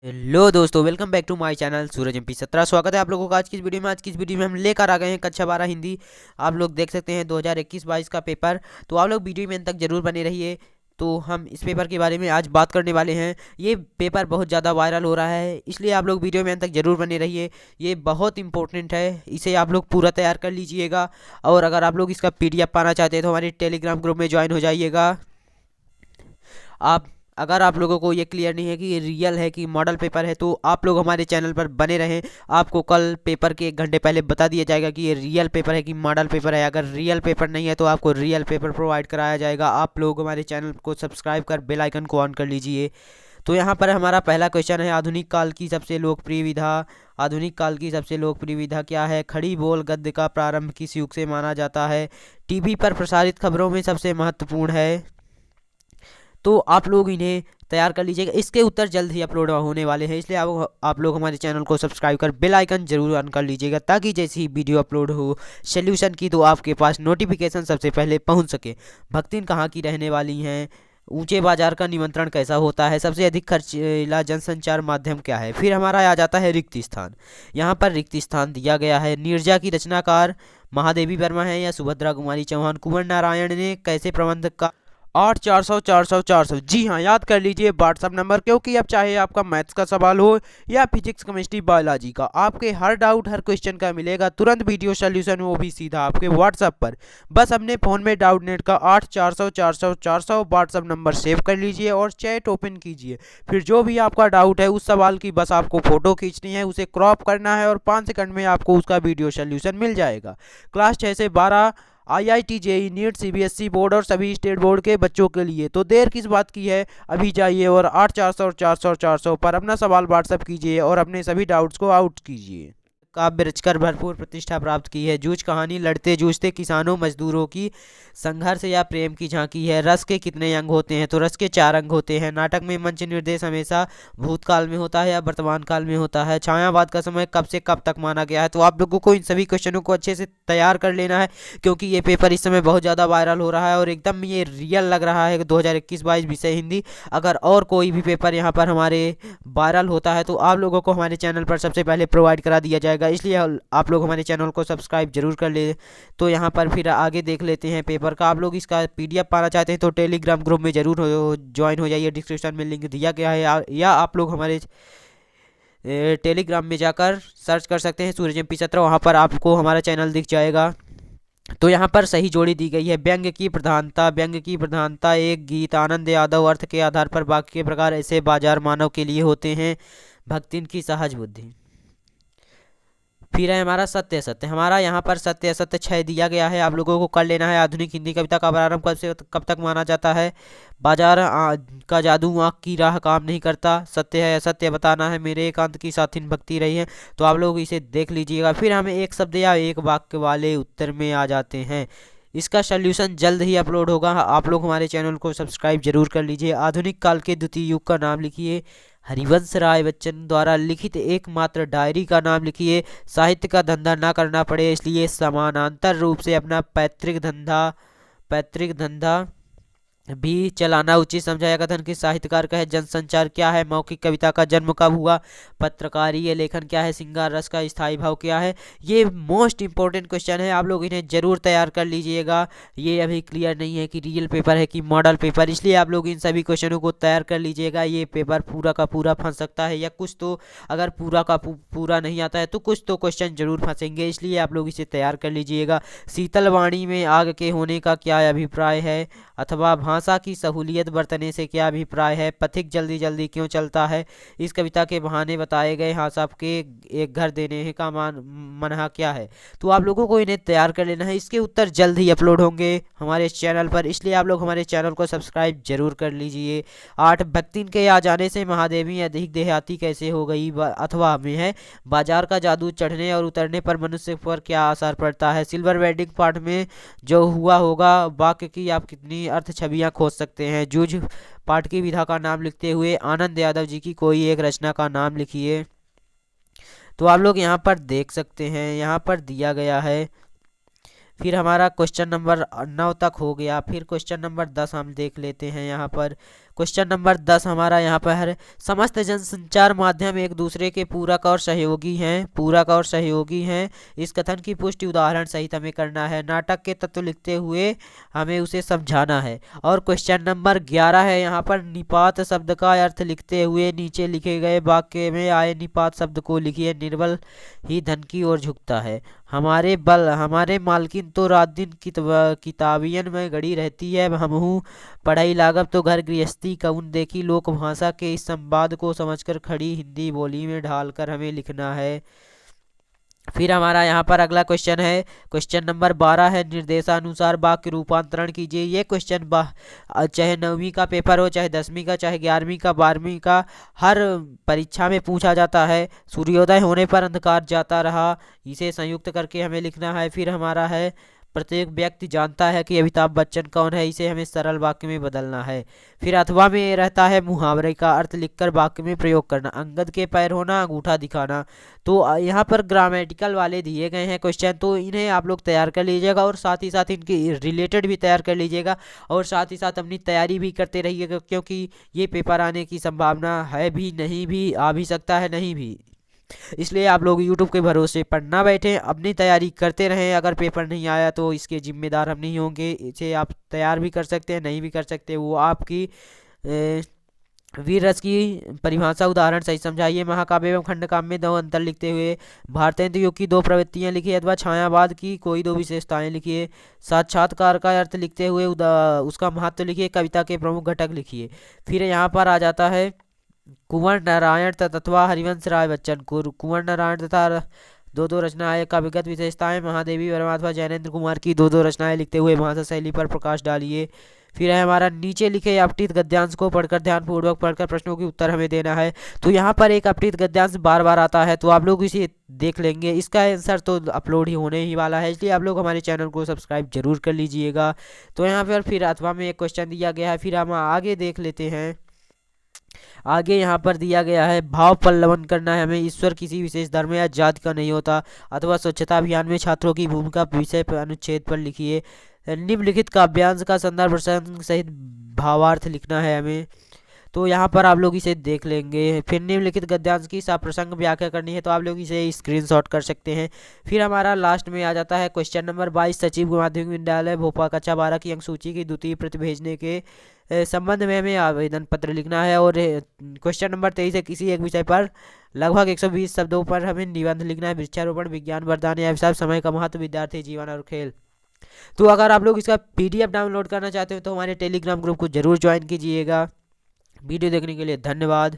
Hello दोस्तों, welcome back to my channel Suraj MP 17। स्वागत है आप लोगों का आज की इस वीडियो में। आज की इस वीडियो में हम लेकर आ गए हैं कक्षा 12 हिंदी। आप लोग देख सकते हैं 2021-22 का पेपर। तो आप लोग वीडियो में अंत तक जरूर बने रहिए। तो हम इस पेपर के बारे में आज बात करने वाले हैं। ये पेपर बहुत ज़्यादा वायरल हो रहा है, इसलिए आप लोग वीडियो में अंत तक जरूर बने रहिए। ये बहुत इंपॉर्टेंट है, इसे आप लोग पूरा तैयार कर लीजिएगा। और अगर आप लोग इसका PDF पाना चाहते हैं तो हमारे टेलीग्राम ग्रुप में ज्वाइन हो जाइएगा। आप अगर आप लोगों को ये क्लियर नहीं है कि ये रियल है कि मॉडल पेपर है, तो आप लोग हमारे चैनल पर बने रहें। आपको कल पेपर के 1 घंटे पहले बता दिया जाएगा कि ये रियल पेपर है कि मॉडल पेपर है। अगर रियल पेपर नहीं है तो आपको रियल पेपर प्रोवाइड कराया जाएगा। आप लोग हमारे चैनल को सब्सक्राइब कर बेल आइकन को ऑन कर लीजिए। तो यहाँ पर हमारा पहला क्वेश्चन है, आधुनिक काल की सबसे लोकप्रिय विधा। आधुनिक काल की सबसे लोकप्रिय विधा क्या है? खड़ी बोल गद्य का प्रारंभ किस युग से माना जाता है? टीवी पर प्रसारित खबरों में सबसे महत्वपूर्ण है। तो आप लोग इन्हें तैयार कर लीजिएगा। इसके उत्तर जल्द ही अपलोड होने वाले हैं, इसलिए आप लोग हमारे चैनल को सब्सक्राइब कर बेल आइकन जरूर ऑन कर लीजिएगा, ताकि जैसे ही वीडियो अपलोड हो सोल्यूशन की तो आपके पास नोटिफिकेशन सबसे पहले पहुंच सके। भक्तिन कहाँ की रहने वाली हैं? ऊंचे बाजार का निमंत्रण कैसा होता है? सबसे अधिक खर्चीला जनसंचार माध्यम क्या है? फिर हमारा आ जाता है रिक्त स्थान। यहाँ पर रिक्त स्थान दिया गया है। नीरजा की रचनाकार महादेवी वर्मा है या सुभद्रा कुमारी चौहान? कुंवर नारायण ने कैसे प्रबंध का 8 400 400 400, जी हाँ, याद कर लीजिए व्हाट्सअप नंबर, क्योंकि अब चाहे आपका मैथ्स का सवाल हो या फिजिक्स केमिस्ट्री बायोलॉजी का, आपके हर डाउट हर क्वेश्चन का मिलेगा तुरंत वीडियो सोल्यूशन, वो भी सीधा आपके व्हाट्सअप पर। बस अपने फ़ोन में डाउट नेट का 8 400 400 400 व्हाट्सअप नंबर सेव कर लीजिए और चैट ओपन कीजिए। फिर जो भी आपका डाउट है उस सवाल की बस आपको फ़ोटो खींचनी है, उसे क्रॉप करना है और 5 सेकंड में आपको उसका वीडियो सोल्यूशन मिल जाएगा। क्लास 6 से 12 IIT JEE NEET CBSE board और सभी स्टेट बोर्ड के बच्चों के लिए। तो देर किस बात की है, अभी जाइए और 8 400 400 400 पर अपना सवाल व्हाट्सअप कीजिए और अपने सभी डाउट्स को आउट कीजिए। काव्य रचकर भरपूर प्रतिष्ठा प्राप्त की है। जूझ कहानी लड़ते जूझते किसानों मजदूरों की संघर्ष या प्रेम की झांकी है। रस के कितने अंग होते हैं? तो रस के 4 अंग होते हैं। नाटक में मंच निर्देश हमेशा भूतकाल में होता है या वर्तमान काल में होता है? छायावाद का समय कब से कब तक माना गया है? तो आप लोगों को इन सभी क्वेश्चनों को अच्छे से तैयार कर लेना है, क्योंकि ये पेपर इस समय बहुत ज़्यादा वायरल हो रहा है और एकदम ये रियल लग रहा है। 2021-22 विषय हिंदी। अगर और कोई भी पेपर यहाँ पर हमारे वायरल होता है तो आप लोगों को हमारे चैनल पर सबसे पहले प्रोवाइड करा दिया जाएगा, इसलिए आप लोग हमारे चैनल को सब्सक्राइब जरूर कर ले। तो यहाँ पर फिर आगे देख लेते हैं पेपर का। आप लोग इसका PDF पाना चाहते हैं तो टेलीग्राम ग्रुप में जरूर ज्वाइन हो जाइए, डिस्क्रिप्शन में लिंक दिया गया है। या आप लोग हमारे टेलीग्राम में जाकर सर्च कर सकते हैं सूरज MP 17, वहाँ पर आपको हमारा चैनल दिख जाएगा। तो यहाँ पर सही जोड़ी दी गई है। व्यंग्य की प्रधानता। व्यंग्य की प्रधानता एक गीत। आनंद यादव। अर्थ के आधार पर वाक्य के प्रकार ऐसे बाजार मानव के लिए होते हैं। भक्तिन की सहज बुद्धि। फिर है हमारा सत्य असत्य। हमारा यहाँ पर सत्य असत्य 6 दिया गया है, आप लोगों को कर लेना है। आधुनिक हिंदी कविता का प्रारंभ कब से कब तक माना जाता है? बाजार का जादू आँख की राह काम नहीं करता। सत्य है असत्य बताना है। मेरे एकांत की साथिन भक्ति रही है। तो आप लोग इसे देख लीजिएगा। फिर हमें एक शब्द या एक वाक्य वाले उत्तर में आ जाते हैं। इसका सोल्यूशन जल्द ही अपलोड होगा, आप लोग हमारे चैनल को सब्सक्राइब जरूर कर लीजिए। आधुनिक काल के द्वितीय युग का नाम लिखिए। हरिवंश राय बच्चन द्वारा लिखित एकमात्र डायरी का नाम लिखिए। साहित्य का धंधा ना करना पड़े इसलिए समानांतर रूप से अपना पैतृक धंधा भी चलाना उचित समझा। कथन किस साहित्यकार का है? जनसंचार क्या है? मौखिक कविता का जन्म कब हुआ? पत्रकारीय लेखन क्या है? श्रृंगार रस का स्थायी भाव क्या है? ये मोस्ट इंपॉर्टेंट क्वेश्चन है, आप लोग इन्हें जरूर तैयार कर लीजिएगा। ये अभी क्लियर नहीं है कि रियल पेपर है कि मॉडल पेपर, इसलिए आप लोग इन सभी क्वेश्चनों को तैयार कर लीजिएगा। ये पेपर पूरा का पूरा फंस सकता है, या कुछ तो अगर पूरा का पूरा नहीं आता है तो कुछ तो क्वेश्चन जरूर फंसेंगे, इसलिए आप लोग इसे तैयार कर लीजिएगा। शीतल वाणी में आग के होने का क्या अभिप्राय है? अथवा भाषा की सहूलियत बरतने से क्या अभिप्राय है? पथिक जल्दी जल्दी क्यों चलता है? इस कविता के बहाने बताए गए हाँ साहब के एक घर देने का मनहा क्या है? तो आप लोगों को इन्हें तैयार कर लेना है। इसके उत्तर जल्द ही अपलोड होंगे हमारे चैनल पर, इसलिए आप लोग हमारे चैनल को सब्सक्राइब जरूर कर लीजिए। 8 भक्तिन के आ जाने से महादेवी अधिक देहाती कैसे हो गई? अथवा में है बाजार का जादू चढ़ने और उतरने पर मनुष्य पर क्या असर पड़ता है? सिल्वर वेडिंग पार्ट में जो हुआ होगा वाक्य की आप कितनी अर्थ छवियां खोज सकते हैं? जूझ पाठ की विधा का नाम लिखते हुए आनंद यादव जी की कोई एक रचना का नाम लिखिए। तो आप लोग यहाँ पर देख सकते हैं, यहाँ पर दिया गया है। फिर हमारा क्वेश्चन नंबर 9 तक हो गया। फिर क्वेश्चन नंबर 10 हम देख लेते हैं। यहाँ पर क्वेश्चन नंबर 10 हमारा यहाँ पर है, समस्त जनसंचार माध्यम एक दूसरे के पूरक और सहयोगी हैं, पूरक और सहयोगी हैं। इस कथन की पुष्टि उदाहरण सहित हमें करना है। नाटक के तत्व लिखते हुए हमें उसे समझाना है। और क्वेश्चन नंबर 11 है यहाँ पर, निपात शब्द का अर्थ लिखते हुए नीचे लिखे गए वाक्य में आए निपात शब्द को लिखिए। निर्बल ही धन की ओर झुकता है, हमारे मालकिन तो रात दिन किताबियन में गड़ी रहती है। हमहू पढ़ाई लागब तो घर गृहस्थी कउन देखी। लोक भाषा के इस संवाद को समझकर खड़ी हिंदी बोली में ढालकर हमें लिखना है। फिर हमारा यहाँ पर अगला क्वेश्चन है, क्वेश्चन नंबर 12 है, निर्देशानुसार वाक्य रूपांतरण कीजिए। ये क्वेश्चन चाहे 9वीं का पेपर हो, चाहे 10वीं का, चाहे 11वीं का, 12वीं का, हर परीक्षा में पूछा जाता है। सूर्योदय होने पर अंधकार जाता रहा, इसे संयुक्त करके हमें लिखना है। फिर हमारा है, प्रत्येक व्यक्ति जानता है कि अमिताभ बच्चन कौन है, इसे हमें सरल वाक्य में बदलना है। फिर अथवा में रहता है, मुहावरे का अर्थ लिखकर वाक्य में प्रयोग करना। अंगद के पैर होना, अंगूठा दिखाना। तो यहाँ पर ग्रामेटिकल वाले दिए गए हैं क्वेश्चन, तो इन्हें आप लोग तैयार कर लीजिएगा और साथ ही साथ इनके रिलेटेड भी तैयार कर लीजिएगा और साथ ही साथ अपनी तैयारी भी करते रहिएगा, क्योंकि ये पेपर आने की संभावना है भी, नहीं भी, आ भी सकता है, नहीं भी। इसलिए आप लोग YouTube के भरोसे पर ना बैठें, अपनी तैयारी करते रहें। अगर पेपर नहीं आया तो इसके जिम्मेदार हम नहीं होंगे। इसे आप तैयार भी कर सकते हैं, नहीं भी कर सकते, वो आपकी वीर रस की परिभाषा उदाहरण सही समझाइए। महाकाव्य एवं खंडकाव्य में दो अंतर लिखते हुए भारतेंद्र युग की दो प्रवृत्तियां लिखिए अथवा छायावाद की कोई दो विशेषताएं लिखिए। साक्षात्कार का अर्थ लिखते हुए उसका महत्व लिखिए। कविता के प्रमुख घटक लिखिए। फिर यहाँ पर आ जाता है कुंवर नारायण तथा हरिवंश राय बच्चन। कुंवर नारायण तथा दो रचनाएं का विगत विशेषताएं। महादेवी वर्मा अथवा जैनेन्द्र कुमार की दो रचनाएं लिखते हुए भाषा शैली पर प्रकाश डालिए। फिर है हमारा, नीचे लिखे अपठित गद्यांश को पढ़कर ध्यानपूर्वक पढ़कर प्रश्नों के उत्तर हमें देना है। तो यहाँ पर एक अपठित गद्यांश बार बार आता है, तो आप लोग इसे देख लेंगे। इसका आंसर तो अपलोड ही होने ही वाला है, इसलिए आप लोग हमारे चैनल को सब्सक्राइब जरूर कर लीजिएगा। तो यहाँ पर फिर अथवा में एक क्वेश्चन दिया गया है। फिर हम आगे देख लेते हैं। आगे यहाँ पर दिया गया है, भाव पल्लवन करना है हमें। ईश्वर किसी विशेष धर्म या जाति का नहीं होता। अथवा स्वच्छता अभियान में छात्रों की भूमिका विषय पर अनुच्छेद पर लिखिए। निम्नलिखित काव्यांश का संदर्भ प्रसंग सहित भावार्थ लिखना है हमें। तो यहाँ पर आप लोग इसे देख लेंगे। फिर निम्नलिखित गद्यांश की प्रसंग व्याख्या करनी है, तो आप लोग इसे स्क्रीनशॉट कर सकते हैं। फिर हमारा लास्ट में आ जाता है क्वेश्चन नंबर 22, सचिव माध्यमिक विद्यालय भोपाल कक्षा 12 की अंक सूची की द्वितीय प्रति भेजने के संबंध में हमें आवेदन पत्र लिखना है। और क्वेश्चन नंबर 23 है, किसी एक विषय पर लगभग 120 शब्दों पर हमें निबंध लिखना है। वृक्षारोपण, विज्ञान, वरदान या हिसाब, समय का महत्व, विद्यार्थी जीवन और खेल। तो अगर आप लोग इसका PDF डाउनलोड करना चाहते हो तो हमारे टेलीग्राम ग्रुप को जरूर ज्वाइन कीजिएगा। वीडियो देखने के लिए धन्यवाद।